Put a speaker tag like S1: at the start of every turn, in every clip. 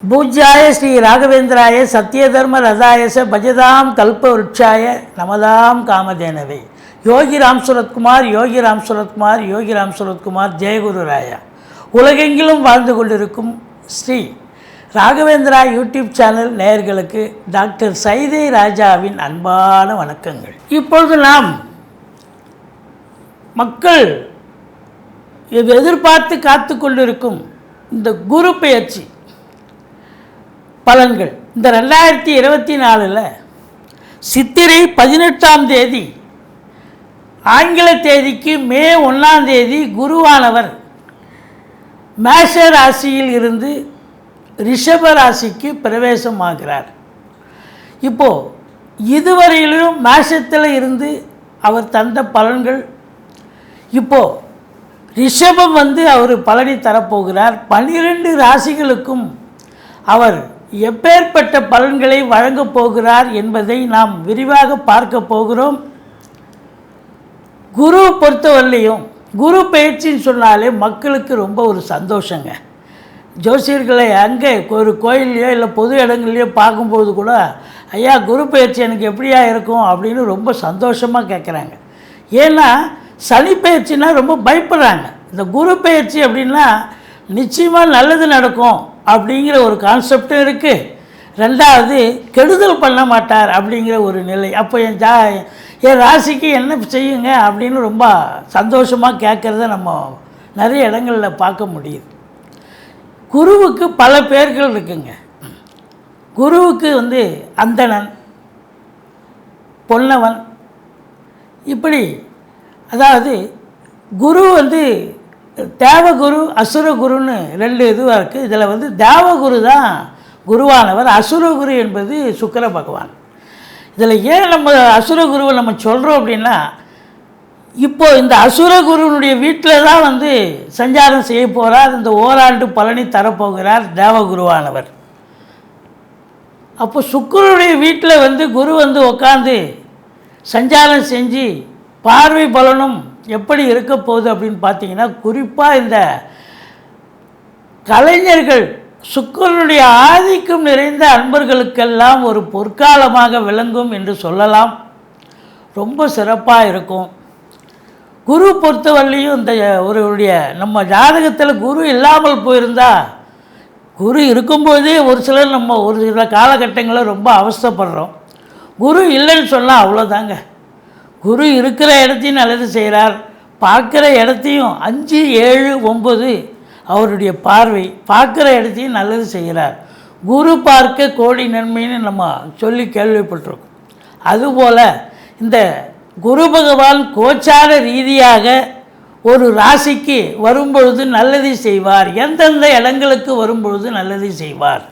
S1: பூஜ்யாய ஸ்ரீ ராகவேந்திராய சத்யதர்ம ரதாயச பஜதாம் கல்பவருட்சாய நமதாம் காமதேனவே. யோகி ராம் சுரத்குமார் யோகி ராம் சுரத்குமார் யோகி ராம் சுரத்குமார் ஜெயகுரு ராயா. உலகெங்கிலும் வாழ்ந்து கொண்டிருக்கும் ஸ்ரீ ராகவேந்திரா யூடியூப் சேனல் நேயர்களுக்கு டாக்டர் சைதை ராஜாவின் அன்பான வணக்கங்கள். இப்பொழுது நாம் மக்கள் எதிர்பார்த்து காத்து கொண்டிருக்கும் இந்த குரு பெயர்ச்சி பலன்கள் இந்த 2024 சித்திரை 18ஆம் தேதி ஆங்கில தேதிக்கு மே 1ஆம் தேதி குருவானவர் மேஷ ராசியில் இருந்து ரிஷப ராசிக்கு பிரவேசமாகிறார். இப்போது இதுவரையிலும் மேஷத்தில் இருந்து அவர் தந்த பலன்கள், இப்போது ரிஷபம் அவர் பலனை தரப்போகிறார். 12 ராசிகளுக்கும் அவர் எப்பேற்பட்ட பலன்களை வழங்கப் போகிறார் என்பதை நாம் விரிவாக பார்க்க போகிறோம். குரு பொறுத்தவரையிலையும் குரு பயிற்சின்னு சொன்னாலே மக்களுக்கு ரொம்ப ஒரு சந்தோஷங்க. ஜோசியர்களை அங்கே ஒரு கோயில்லையோ இல்லை பொது இடங்கள்லையோ பார்க்கும்போது கூட, ஐயா குரு பயிற்சி எனக்கு எப்படியா இருக்கும் அப்படின்னு ரொம்ப சந்தோஷமாக கேட்குறாங்க. ஏன்னா சனி பயிற்சினா ரொம்ப பயப்படுறாங்க. இந்த குரு பயிற்சி அப்படின்னா நிச்சயமாக நல்லது நடக்கும் அப்படிங்கிற ஒரு கான்செப்டும் இருக்குது. ரெண்டாவது, கெடுதல் பண்ண மாட்டார் அப்படிங்கிற ஒரு நிலை. அப்போ என் ராசிக்கு என்ன செய்யுங்க அப்படின்னு ரொம்ப சந்தோஷமாக கேட்குறத நம்ம நிறைய இடங்களில் பார்க்க முடியுது. குருவுக்கு பல பேர்கள் இருக்குங்க. குருவுக்கு அந்தணன், பொன்னவன், இப்படி அதாவது குரு தேவகுரு அசுரகுருன்னு 2 இதுவாக இருக்குது. இதில் தேவகுரு தான் குருவானவர், அசுரகுரு என்பது சுக்கிர பகவான். இதில் ஏன் நம்ம அசுரகுருவை நம்ம சொல்கிறோம் அப்படின்னா, இப்போது இந்த அசுரகுருனுடைய வீட்டில் தான் சஞ்சாரம் செய்ய போகிறார். இந்த ஓராண்டு பலனை தரப்போகிறார் தேவகுருவானவர். அப்போ சுக்கிரனுடைய வீட்டில் குரு உட்காந்து சஞ்சாரம் செஞ்சு பார்வை பலனும் எப்படி இருக்க போகுது அப்படின்னு பார்த்தீங்கன்னா, குறிப்பாக இந்த கலைஞர்கள், சுக்கிரனுடைய ஆதிக்கம் நிறைந்த அன்பர்களுக்கெல்லாம் ஒரு பொற்காலமாக விளங்கும் என்று சொல்லலாம். ரொம்ப சிறப்பாக இருக்கும். குரு பொறுத்தவரையிலையும் இந்த ஒருவருடைய நம்ம ஜாதகத்தில் குரு இல்லாமல் போயிருந்தால், குரு இருக்கும்போதே ஒரு சிலர் நம்ம ஒரு சில காலகட்டங்களில் ரொம்ப அவஸ்தைப்படுறோம். குரு இல்லைன்னு சொன்னால் அவ்வளோதாங்க. குரு இருக்கிற இடத்தையும் நல்லது செய்கிறார், பார்க்குற இடத்தையும் 5, 7, 9 அவருடைய பார்வை பார்க்குற இடத்தையும் நல்லது செய்கிறார். குரு பார்க்க கோடி நன்மைன்னு நம்ம சொல்லி கேள்விப்பட்டிருக்கோம். அதுபோல் இந்த குரு பகவான் கோச்சார ரீதியாக ஒரு ராசிக்கு வரும்பொழுது நல்லதை செய்வார். எந்தெந்த இடங்களுக்கு வரும்பொழுது நல்லதை செய்வார்.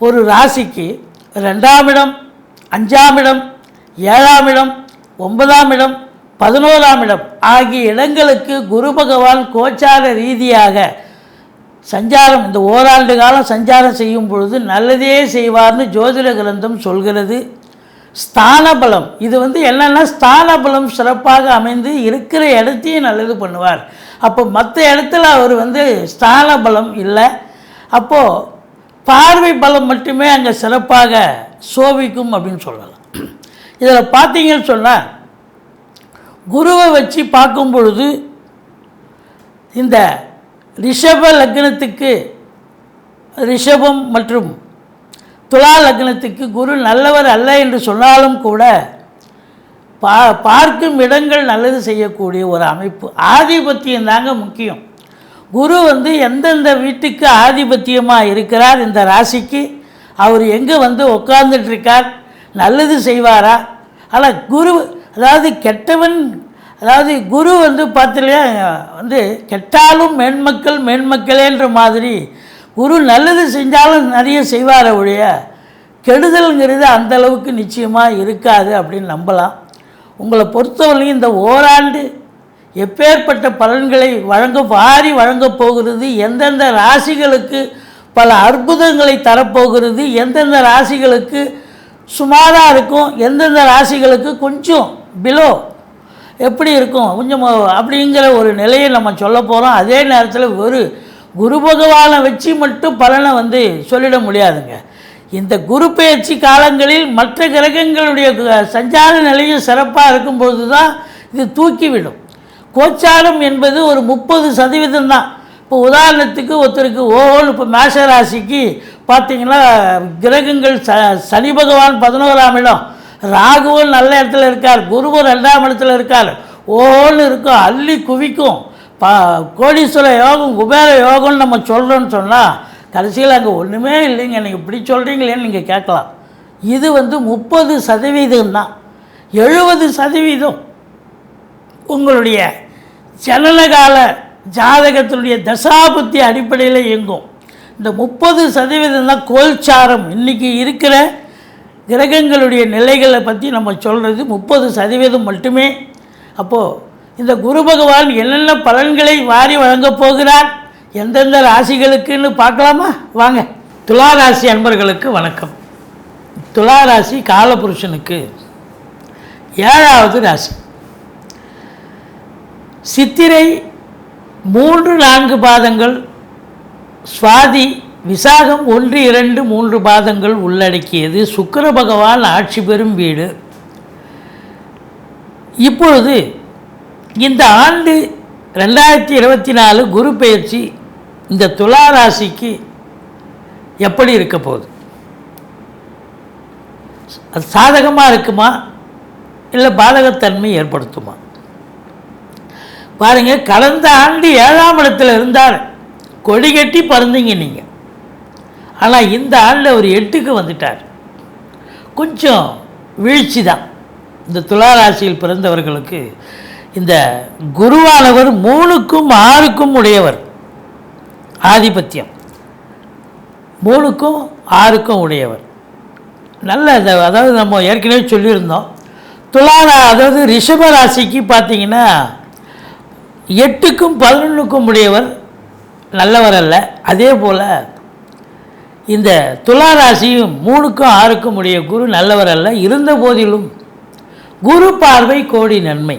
S1: ஒரு ராசிக்கு 2ஆம் இடம், 5ஆம் இடம், 7ஆம் இடம், 9ஆம் இடம், 11ஆம் இடம் ஆகிய இடங்களுக்கு குரு பகவான் கோச்சார ரீதியாக சஞ்சாரம், இந்த ஓராண்டு காலம் சஞ்சாரம் செய்யும் பொழுது நல்லதே செய்வார்னு ஜோதிட கிரந்தம் சொல்கிறது. ஸ்தான பலம் இது என்னென்னா, ஸ்தான பலம் சிறப்பாக அமைந்து இருக்கிற இடத்தையும் நல்லது பண்ணுவார். அப்போ மற்ற இடத்துல அவர் ஸ்தான பலம் இல்லை. அப்போது பார்வை பலம் மட்டுமே அங்கே சிறப்பாக சோபிக்கும் அப்படின்னு சொல்லலாம். இதில் பார்த்தீங்கன்னு சொன்னால், குருவை வச்சு பார்க்கும் பொழுது இந்த ரிஷப லக்னத்துக்கு, ரிஷபம் மற்றும் துலா லக்னத்துக்கு குரு நல்லவர் அல்ல என்று சொன்னாலும் கூட பார்க்கும் இடங்கள் நல்லது செய்யக்கூடிய ஒரு அமைப்பு. ஆதிபத்தியம் தாங்க முக்கியம். குரு எந்தெந்த வீட்டுக்கு ஆதிபத்தியமாக இருக்கிறார், இந்த ராசிக்கு அவர் எங்கே உட்கார்ந்துட்டுருக்கார், நல்லது செய்வாரா? ஆனால் குரு அதாவது கெட்டவன், அதாவது குரு பார்த்திலையா கெட்டாலும் மேன்மக்கள் மேன்மக்களேன்ற மாதிரி குரு நல்லது செஞ்சாலும் நிறைய செய்வார ஒழிய கெடுதல்ங்கிறது அந்தளவுக்கு நிச்சயமாக இருக்காது அப்படின்னு நம்பலாம். உங்களை பொறுத்தவரையும் இந்த ஓராண்டு எப்பேற்பட்ட பலன்களை வழங்கப் போகிறது, எந்தெந்த ராசிகளுக்கு பல அற்புதங்களை தரப்போகிறது, எந்தெந்த ராசிகளுக்கு சுமாராக இருக்கும், எந்தெந்த ராசிகளுக்கு கொஞ்சம் பிலோ எப்படி இருக்கும் கொஞ்சம் அப்படிங்கிற ஒரு நிலையை நம்ம சொல்ல போகிறோம். அதே நேரத்தில் குரு பகவானை வச்சு மட்டும் பலனை வந்து சொல்லிட முடியாதுங்க. இந்த குரு பெயர்ச்சி காலங்களில் மற்ற கிரகங்களுடைய சஞ்சார நிலையும் சிறப்பாக இருக்கும்பொழுது தான் இது தூக்கிவிடும். கோச்சாரம் என்பது ஒரு 30% தான். இப்போ உதாரணத்துக்கு ஒருத்தருக்கு ஓஹோன்னு இப்போ மேஷ ராசிக்கு பார்த்திங்கன்னா கிரகங்கள் சனி பகவான் 11ஆம் இடம், ராகுவும் நல்ல இடத்துல இருக்கார், குருவும் 2ஆம் இடத்துல இருக்கார், ஓஹோன்னு இருக்கும், அள்ளி குவிக்கும். கோடீஸ்வர யோகம் குபேர யோகம்னு நம்ம சொல்கிறோன்னு சொன்னால் கடைசியில் அங்கே ஒன்றுமே இல்லைங்க, நீங்கள் இப்படி சொல்கிறீங்களேன்னு நீங்கள் கேட்கலாம். இது வந்து 30% தான். 70% உங்களுடைய ஜனனகால ஜாதகத்தினுடைய தசாபுத்தி அடிப்படையில் இயங்கும். இந்த 30% தான் கோல்சாரம். இன்றைக்கி இருக்கிற கிரகங்களுடைய நிலைகளை பற்றி நம்ம சொல்கிறது 30% மட்டுமே. அப்போது இந்த குரு பகவான் என்னென்ன பலன்களை வாரி வழங்கப் போகிறார், எந்தெந்த ராசிகளுக்குன்னு பார்க்கலாமா? வாங்க. துலா ராசி அன்பர்களுக்கு வணக்கம். துலா ராசி காலபுருஷனுக்கு 7வது ராசி. சித்திரை 3-4 பாதங்கள், சுவாதி விசாகம் 1-2-3 பாதங்கள் உள்ளடக்கியது. சுக்கிர பகவான் ஆட்சி பெறும் வீடு. இப்பொழுது இந்த ஆண்டு 2024 குரு பெயர்ச்சி இந்த துலா ராசிக்கு எப்படி இருக்க போகுது? அது சாதகமாக இருக்குமா இல்லை பாதகத்தன்மை ஏற்படுத்துமா? பாருங்கள், கடந்த ஆண்டு 7ஆம் இடத்துல இருந்தார், கொடி கட்டி பறந்தீங்க நீங்கள். ஆனால் இந்த ஆண்டு அவர் 8க்கு வந்துட்டார். கொஞ்சம் வீழ்ச்சி தான். இந்த துலா ராசியில் பிறந்தவர்களுக்கு இந்த குருவானவர் 3க்கும் 6க்கும் உடையவர். ஆதிபத்தியம் 3க்கும் 6க்கும் உடையவர். நல்ல அதாவது நம்ம ஏற்கனவே சொல்லியிருந்தோம், துலா அதாவது ரிஷப ராசிக்கு பார்த்தீங்கன்னா 8க்கும் 11க்கும் உடையவர், நல்லவர் அல்ல. அதே போல் இந்த துலா ராசியும் 3க்கும் 6க்கும் உடைய குரு நல்லவர் அல்ல. இருந்த போதிலும் குரு பார்வை கோடி நன்மை.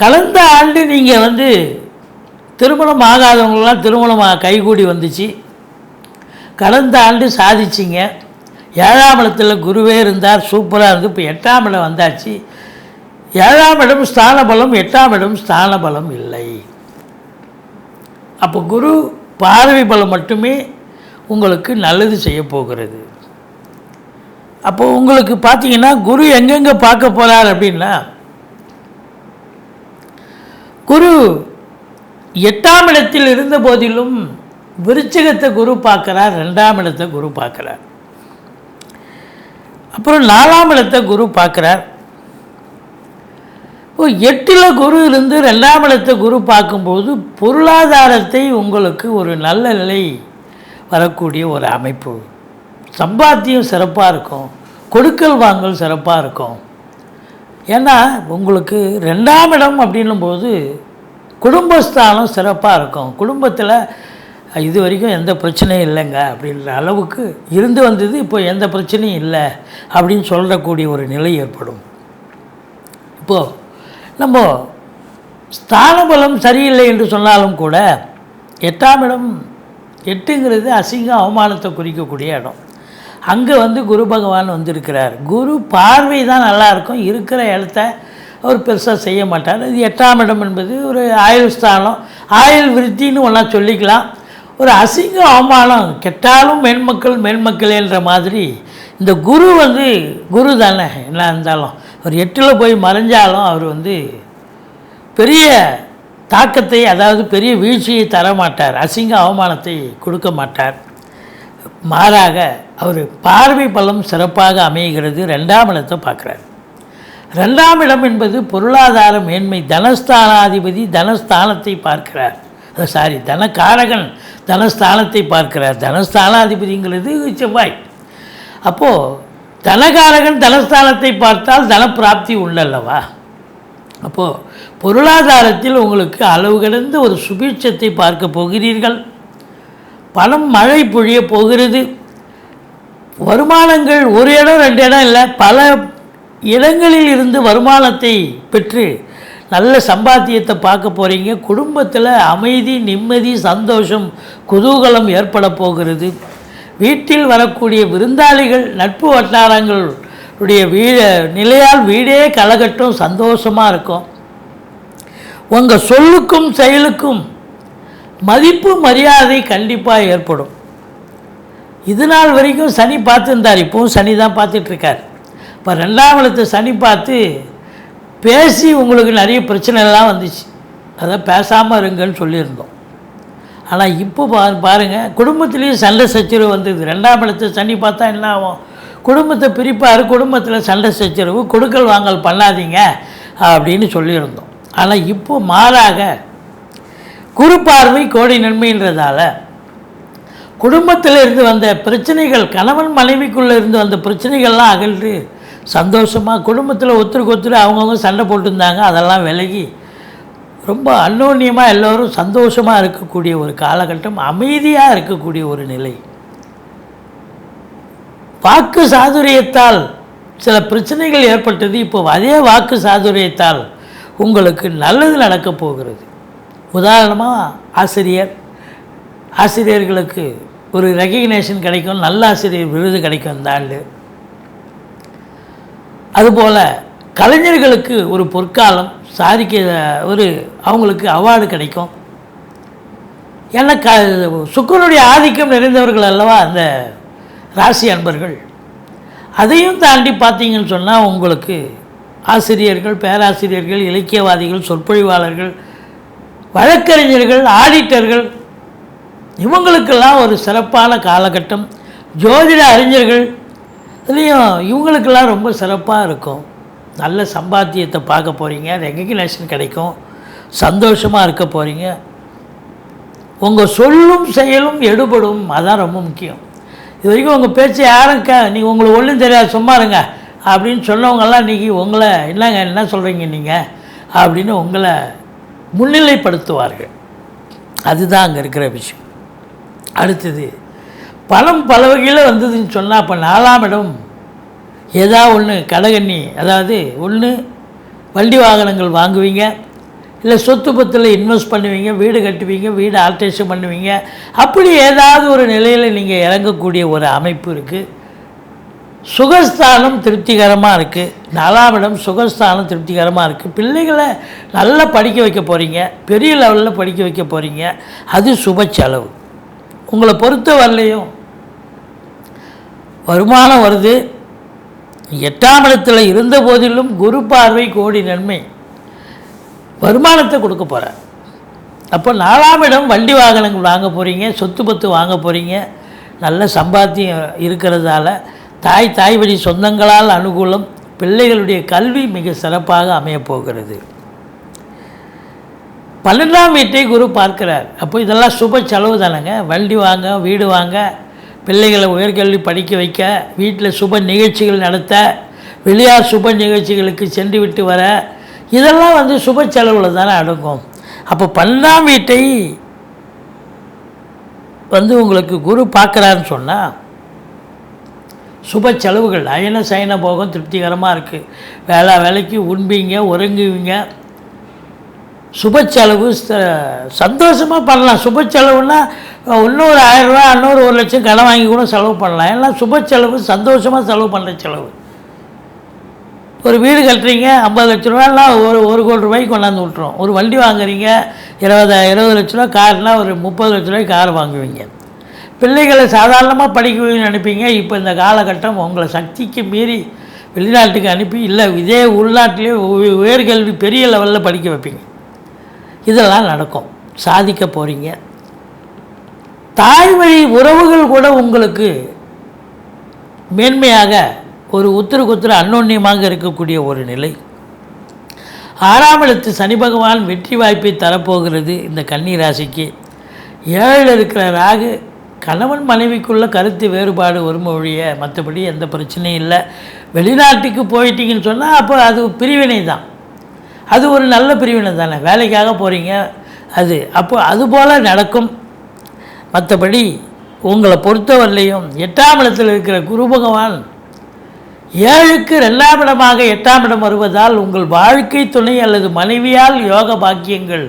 S1: கடந்த ஆண்டு நீங்கள் வந்து திருமணம் ஆகாதவங்களெலாம் திருமணமாக கைகூடி வந்துச்சு. கடந்த ஆண்டு சாதிச்சிங்க. 7ஆம் இடத்துல குருவே இருந்தார், சூப்பராக இருந்து. இப்போ 8ஆம் இடம் வந்தாச்சு. 7ஆம் இடம் ஸ்தான பலம், 8ஆம் இடம் ஸ்தான பலம் இல்லை. அப்போ குரு பார்வை பலம் மட்டுமே உங்களுக்கு நல்லது செய்ய போகிறது. அப்போது உங்களுக்கு பார்த்தீங்கன்னா குரு எங்கெங்கே பார்க்க போகிறார் அப்படின்னா, குரு 8ஆம் இடத்தில் இருந்த போதிலும் விருச்சிகத்தை குரு பார்க்குறார், 2ஆம் இடத்தை குரு பார்க்குறார், அப்புறம் 4ஆம் இடத்தை குரு பார்க்குறார். இப்போ 8ல் குரு இருந்து 2ஆம் இடத்தை குரு பார்க்கும்போது பொருளாதாரத்தை உங்களுக்கு ஒரு நல்ல நிலை வரக்கூடிய ஒரு அமைப்பு. சம்பாத்தியம் சிறப்பாக இருக்கும், கொடுக்கல் வாங்கல் சிறப்பாக இருக்கும். ஏன்னா உங்களுக்கு 2ஆம் இடம் அப்படின்னும்போது குடும்பஸ்தானம் சிறப்பாக இருக்கும். குடும்பத்தில் இது வரைக்கும் எந்த பிரச்சனையும் இல்லைங்க அப்படின்ற அளவுக்கு இருந்து வந்தது, இப்போ எந்த பிரச்சனையும் இல்லை அப்படின்னு சொல்லக்கூடிய ஒரு நிலை ஏற்படும். இப்போது நம்ம ஸ்தான பலம் சரியில்லை என்று சொன்னாலும் கூட 8ஆம் இடம், 8ங்கிறது அசிங்கம் அவமானத்தை குறிக்கக்கூடிய இடம். அங்கே வந்து குரு பகவான் வந்திருக்கிறார். குரு பார்வை தான் நல்லாயிருக்கும், இருக்கிற இடத்த அவர் பெருசாக செய்ய மாட்டார். இது 8ஆம் இடம் என்பது ஒரு ஆயுள் ஸ்தானம், ஆயுள் விருத்தின்னு ஒன்றா சொல்லிக்கலாம். ஒரு அசிங்க அவமானம், கெட்டாலும் மேன்மக்கள் என்ற மாதிரி இந்த குரு வந்து குரு தானே. என்ன இருந்தாலும் அவர் 8ல் போய் மறைஞ்சாலும் அவர் வந்து பெரிய தாக்கத்தை, அதாவது பெரிய வீழ்ச்சியை தரமாட்டார், அசிங்க அவமானத்தை கொடுக்க மாட்டார். மாறாக அவர் பார்வை பலம் சிறப்பாக அமைகிறது. 2ஆம் இடத்தை பார்க்குறார். 2ஆம் இடம் என்பது பொருளாதார மேன்மை. தனஸ்தானாதிபதி தனஸ்தானத்தை பார்க்கிறார். தனகாரகன் தனஸ்தானத்தை பார்க்கிறார். தனஸ்தானாதிபதிங்கிறது செவ்வாய். அப்போது தனகாரகன் தனஸ்தானத்தை பார்த்தால் தனப்பிராப்தி உண்டல்லவா. அப்போது பொருளாதாரத்தில் உங்களுக்கு அளவு கடந்த ஒரு சுபீட்சத்தை பார்க்க போகிறீர்கள். பணம் மழை பொழிய போகிறது. வருமானங்கள் ஒரு இடம் 2 இடம் இல்லை, பல இடங்களில் இருந்து வருமானத்தை பெற்று நல்ல சம்பாத்தியத்தை பார்க்க போகிறீங்க. குடும்பத்தில் அமைதி, நிம்மதி, சந்தோஷம், குதூகலம் ஏற்பட போகிறது. வீட்டில் வரக்கூடிய விருந்தாளிகள், நட்பு வட்டாரங்களுடைய நிலையால் வீடே கலகட்டும், சந்தோஷமாக இருக்கும். உங்கள் சொல்லுக்கும் செயலுக்கும் மதிப்பு மரியாதை கண்டிப்பாக ஏற்படும். இது நாள் வரைக்கும் சனி பார்த்துருந்தார், இப்போவும் சனி தான் பார்த்துட்ருக்கார். இப்போ 2ஆம் இடத்தை சனி பார்த்து பேசி உங்களுக்கு நிறைய பிரச்சனைலாம் வந்துச்சு. அதான் பேசாமல் இருங்கன்னு சொல்லியிருந்தோம். ஆனால் இப்போ பாருங்கள், குடும்பத்துலேயும் சண்டை சச்சரவு வந்தது. 2ஆம் இடத்தை சனி பார்த்தா என்ன ஆகும்? குடும்பத்தை பிரிப்பார், குடும்பத்தில் சண்டை சச்சரவு, கொடுக்கல் வாங்கல் பண்ணாதீங்க அப்படின்னு சொல்லியிருந்தோம். ஆனால் இப்போ மாறாக குரு பார்வை கோடி நன்மைன்றதால குடும்பத்தில் இருந்து வந்த பிரச்சனைகள், கணவன் மனைவிக்குள்ளே இருந்து வந்த பிரச்சனைகள்லாம் அகன்று சந்தோஷமாக குடும்பத்தில் ஒருத்தருக்கு ஒருத்தர் அவங்கவுங்க சண்டை போட்டுருந்தாங்க, அதெல்லாம் விலகி ரொம்ப அன்னோன்யமாக எல்லோரும் சந்தோஷமாக இருக்கக்கூடிய ஒரு காலகட்டம், அமைதியாக இருக்கக்கூடிய ஒரு நிலை. வாக்கு சாதுரியத்தால் சில பிரச்சனைகள் ஏற்பட்டது. இப்போ அதே வாக்கு சாதுரியத்தால் உங்களுக்கு நல்லது நடக்கப் போகிறது. உதாரணமாக ஆசிரியர்களுக்கு ஒரு ரெகக்னேஷன் கிடைக்கும், நல்ல ஆசிரியர் விருது கிடைக்கும் இந்த ஆண்டு. அதுபோல் கலைஞர்களுக்கு ஒரு பொற்காலம், அவங்களுக்கு அவார்டு கிடைக்கும். ஏன்னா சுக்கிரனுடைய ஆதிக்கம் நிறைந்தவர்கள் அல்லவா அந்த ராசி அன்பர்கள். அதையும் தாண்டி பார்த்தீங்கன்னு சொன்னால் உங்களுக்கு ஆசிரியர்கள், பேராசிரியர்கள், இலக்கியவாதிகள், சொற்பொழிவாளர்கள், வழக்கறிஞர்கள், ஆடிட்டர்கள், இவங்களுக்கெல்லாம் ஒரு சிறப்பான காலகட்டம். ஜோதிட அறிஞர்கள் இதுலேயும் இவங்களுக்கெல்லாம் ரொம்ப சிறப்பாக இருக்கும். நல்ல சம்பாத்தியத்தை பார்க்க போகிறீங்க, ரெகக்னேஷன் கிடைக்கும், சந்தோஷமாக இருக்க போகிறீங்க. உங்கள் சொல்லும் செயலும் எடுபடும், அதான் ரொம்ப முக்கியம். இது வரைக்கும் உங்கள் பேச்சு யாரும் நீங்கள் உங்களுக்கு ஒன்றும் தெரியாது, சும்மா இருங்க அப்படின்னு சொன்னவங்கெல்லாம் இன்றைக்கி உங்களை என்னங்க என்ன சொல்கிறீங்க நீங்கள் அப்படின்னு உங்களை முன்னிலைப்படுத்துவார்கள். அதுதான் அங்கே இருக்கிற விஷயம். அடுத்தது பணம் பல வகையில் வந்ததுன்னு சொன்னால், அப்போ 4ஆம் இடம் ஏதாவது ஒன்று கடகண்ணி, அதாவது ஒன்று வண்டி வாகனங்கள் வாங்குவீங்க, இல்லை சொத்து பத்தில் இன்வெஸ்ட் பண்ணுவீங்க, வீடு கட்டுவீங்க, வீடு ஆல்ட்ரேஷன் பண்ணுவீங்க. அப்படி ஏதாவது ஒரு நிலையில் நீங்கள் இறங்கக்கூடிய ஒரு அமைப்பு இருக்குது. சுகஸ்தானம் திருப்திகரமாக இருக்குது. 4ஆம் இடம் சுகஸ்தானம் திருப்திகரமாக இருக்குது. பிள்ளைகளை நல்லா படிக்க வைக்க போகிறீங்க, பெரிய லெவலில் படிக்க வைக்க போகிறீங்க. அது சுப செலவு. உங்களை பொறுத்த வரலையும் வருமானம் வருது. 8ஆம் இடத்தில் இருந்த போதிலும் குரு பார்வை கோடி நன்மை, வருமானத்தை கொடுக்க போகிறார். அப்போ 4ஆம் இடம் வண்டி வாகனங்கள் வாங்க போகிறீங்க, சொத்து பத்து வாங்க போகிறீங்க. நல்ல சம்பாத்தியம் இருக்கிறதால தாய் வழி சொந்தங்களால் அனுகூலம், பிள்ளைகளுடைய கல்வி மிக சிறப்பாக அமையப்போகிறது. 12ஆம் வீட்டை குரு பார்க்கிறார். அப்போ இதெல்லாம் சுப செலவு தானேங்க. வண்டி வாங்க, வீடு வாங்க, பிள்ளைகளை உயர்கல்வி படிக்க வைக்க, வீட்டில் சுப நிகழ்ச்சிகள் நடத்த, வெளியார் சுப நிகழ்ச்சிகளுக்கு சென்று விட்டு வர, இதெல்லாம் சுப செலவில் தானே அடங்கும். அப்போ 12ஆம் வீட்டை உங்களுக்கு குரு பார்க்குறாருன்னு சொன்னால் சுப செலவுகள், அயன சயன போகம் திருப்திகரமாக இருக்குது. வேலைக்கு உண்பீங்க, உறங்குவீங்க. சுப செலவு சந்தோஷமாக பண்ணலாம். சுப செலவுன்னா இன்னொரு 1000 ரூபா, இன்னொரு 1 லட்சம் கடன் வாங்கி கூட செலவு பண்ணலாம். எல்லாம் சுப செலவு, சந்தோஷமாக செலவு பண்ணுற செலவு. ஒரு வீடு கட்டுறீங்க, 50 லட்ச ரூபாலாம் 1 கோடி ரூபாய்க்கு கொண்டாந்து விட்டுரும். ஒரு வண்டி வாங்குறீங்க, 20 லட்ச ரூபா கார்னால் ஒரு 30 லட்ச ரூபாய்க்கு கார் வாங்குவீங்க. பிள்ளைகளை சாதாரணமாக படிக்கணும்னு நினைப்பீங்க. இப்போ இந்த காலகட்டம் உங்களை சக்திக்கு மீறி வெளிநாட்டுக்கு அனுப்பி, இல்லை இதே உள்நாட்டிலே உயர்கல்வி பெரிய லெவலில் படிக்க வைப்பீங்க. இதெல்லாம் நடக்கும், சாதிக்க போகிறீங்க. தாய் வழி உறவுகள் கூட உங்களுக்கு மேன்மையாக ஒரு உத்தருக்கு அன்னோன்யமாக இருக்கக்கூடிய ஒரு நிலை. 6ஆம் இடத்து சனி பகவான் வெற்றி வாய்ப்பை தரப்போகிறது இந்த கன்னி ராசிக்கு. 7 இருக்கிற ராகு கணவன் மனைவிக்குள்ள கருத்து வேறுபாடு வரும் ஒழிய மற்றபடி எந்த பிரச்சனையும் இல்லை. வெளிநாட்டுக்கு போயிட்டீங்கன்னு சொன்னால் அப்போ அது பிரிவினை தான். அது ஒரு நல்ல பிரிவினை தானே, வேலைக்காக போகிறீங்க. அப்போ அதுபோல் நடக்கும். மற்றபடி உங்களை பொறுத்தவரையிலையும் 8ஆம் இடத்தில் இருக்கிற குரு பகவான் 7க்கு 2ஆம் இடமாக 8ஆம் இடம் வருவதால் உங்கள் வாழ்க்கை துணை அல்லது மனைவியால் யோக பாக்கியங்கள்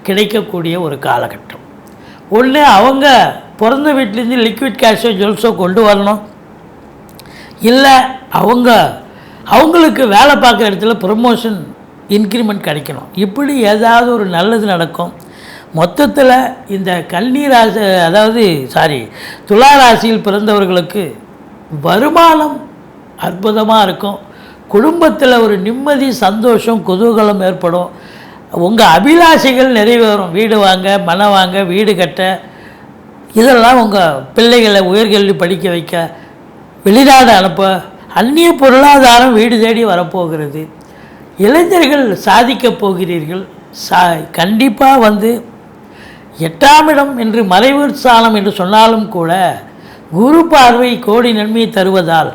S1: கிடைக்கக்கூடிய ஒரு காலகட்டம். ஒன்று அவங்க பிறந்த வீட்டிலேருந்து லிக்விட் கேஷோ ஜுவல்ஸோ கொண்டு வரணும், இல்லை அவங்களுக்கு வேலை பார்க்குற இடத்துல ப்ரமோஷன் இன்க்ரிமெண்ட் கிடைக்கணும். இப்படி ஏதாவது ஒரு நல்லது நடக்கும். மொத்தத்தில் இந்த கன்னி ராசி துலா ராசியில் பிறந்தவர்களுக்கு வருமானம் அற்புதமாக இருக்கும். குடும்பத்தில் ஒரு நிம்மதி, சந்தோஷம், குதூகலம் ஏற்படும். உங்கள் அபிலாஷைகள் நிறைவேறும். வீடு வாங்க, மனை வாங்க, வீடு கட்ட, இதெல்லாம் உங்கள் பிள்ளைகளை உயர்கல்வி படிக்க வைக்க, வெளிநாடு அனுப்ப, அந்நிய பொருளாதாரம் வீடு தேடி வரப்போகிறது. இளைஞர்கள் சாதிக்கப் போகிறீர்கள். கண்டிப்பாக 8ஆம் இடம் என்று மறைவு ஸ்தானம் என்று சொன்னாலும் கூட குரு பார்வை கோடி நன்மையை தருவதால்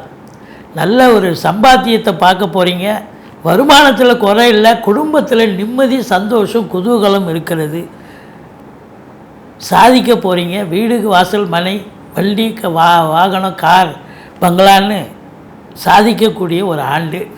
S1: நல்ல ஒரு சம்பாத்தியத்தை பார்க்க போகிறீங்க. வருமானத்தில் குறை இல்லை. குடும்பத்தில் நிம்மதி, சந்தோஷம், குதூகலம் இருக்கிறது. சாதிக்க போகிறீங்க. வீடு, வாசல், மனை, வண்டி, வாகனம், கார், பங்களான்னு சாதிக்கக்கூடிய ஒரு ஆண்டு.